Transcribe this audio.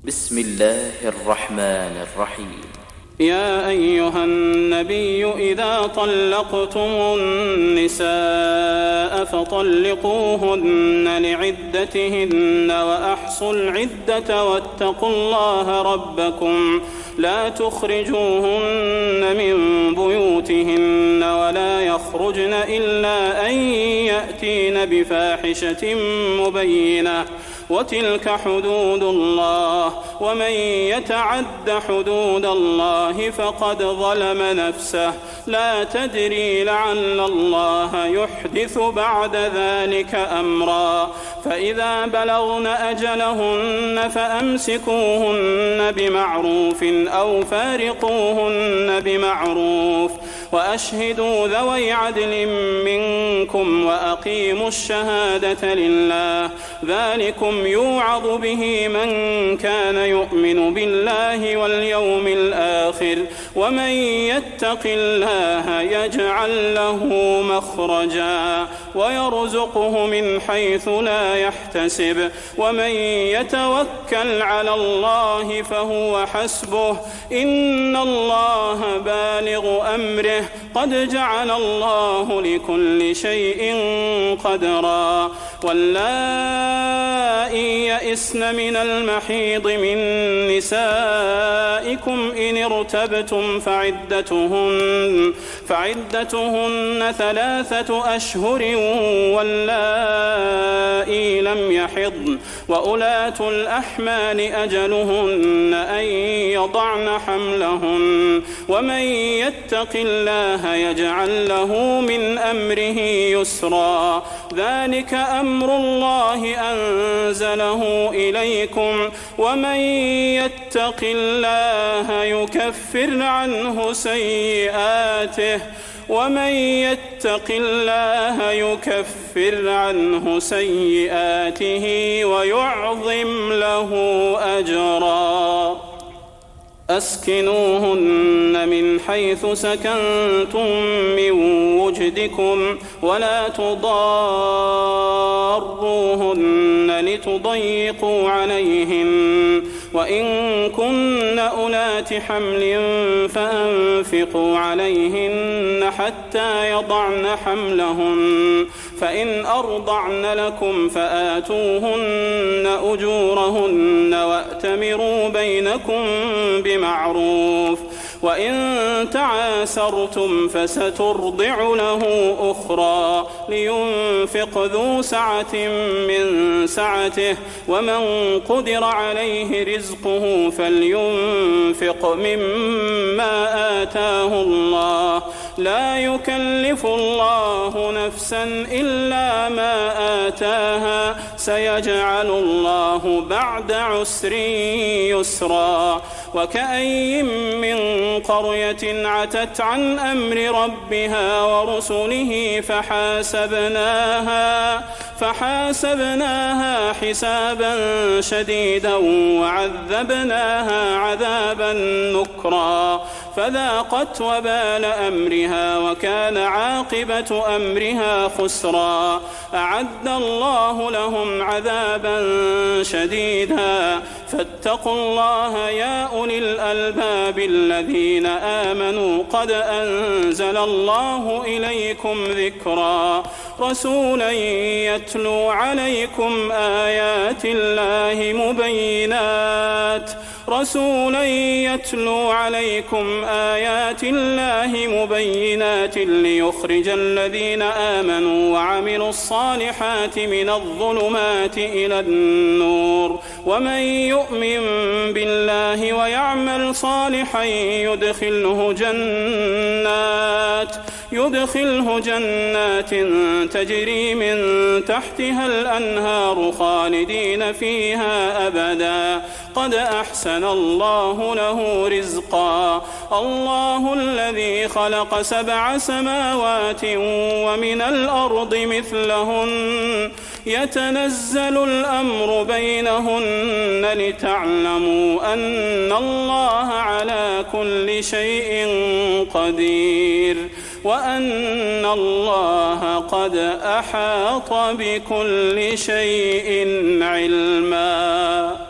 بسم الله الرحمن الرحيم. يا أيها النبي إذا طلقتم النساء فطلقوهن لعدتهن وأحصوا العدة واتقوا الله ربكم لا تخرجوهن من بيوتهن ولا يخرجن إلا أن يأتين بفاحشة مبينة وتلك حدود الله ومن يتعد حدود الله فقد ظلم نفسه لا تدري لعل الله يحدث بعد ذلك أمرا فإذا بلغن أجلهن فأمسكوهن بمعروف أو فارقوهن بمعروف وأشهدوا ذوي عدل منكم وأقيموا الشهادة لله ذلكم يوعظ به من كان يؤمن بالله واليوم الآخر ومن يتق الله يجعل له مخرجا ويرزقه من حيث لا يحتسب ومن يتوكل على الله فهو حسبه إن الله بالغ أمره قد جعل الله لكل شيء قدرا واللائي يئسن من المحيض من نسائكم إن ارتبتم فعدتهن 3 أشهر واللائي لم يحضن وأولاة الأحمال أجلهن أن يضعن حملهن ومن يتق الله يجعل له من أمره يسرا ذلك أمر الله أنزله إليكم ومن يتق الله يكفر عنه سيئاته ويعظم له أجرا أسكنوهن من حيث سكنتم من وجدكم ولا تضاروهن لتضيقوا عليهن وإن كن أولات حمل فأنفقوا عليهن حتى يضعن حملهن فإن أرضعن لكم فآتوهن أجورهن وأتمروا بينكم بمعروف وإن تعاسرتم فسترضع له أخرى لينفق ذو سعة من سعته ومن قدر عليه رزقه فلينفق مما آتاه الله لا يكلف الله نفسا إلا ما آتاها سيجعل الله بعد عسر يسرا وكأي من قرية عتت عن أمر ربها ورسله فحاسبناها حسابا شديدا وعذبناها عذابا نكرا فذاقت وبال أمرها وكان عاقبة أمرها خسرا أعد الله لهم عذابا شديدا فاتقوا الله يا أولي الألباب الذين آمنوا قد أنزل الله إليكم ذكرا رسولا يتلو عليكم آيات الله مبينات ليخرج الذين آمنوا وعملوا الصالحات من الظلمات إلى النور ومن يؤمن بالله ويعمل صالحا يدخله جنات تجري من تحتها الأنهار خالدين فيها أبدا قد أحسن الله له رزقا الله الذي خلق 7 سماوات ومن الأرض مثلهن يتنزل الأمر بينهن لتعلموا أن الله على كل شيء قدير وأن الله قد أحاط بكل شيء علما.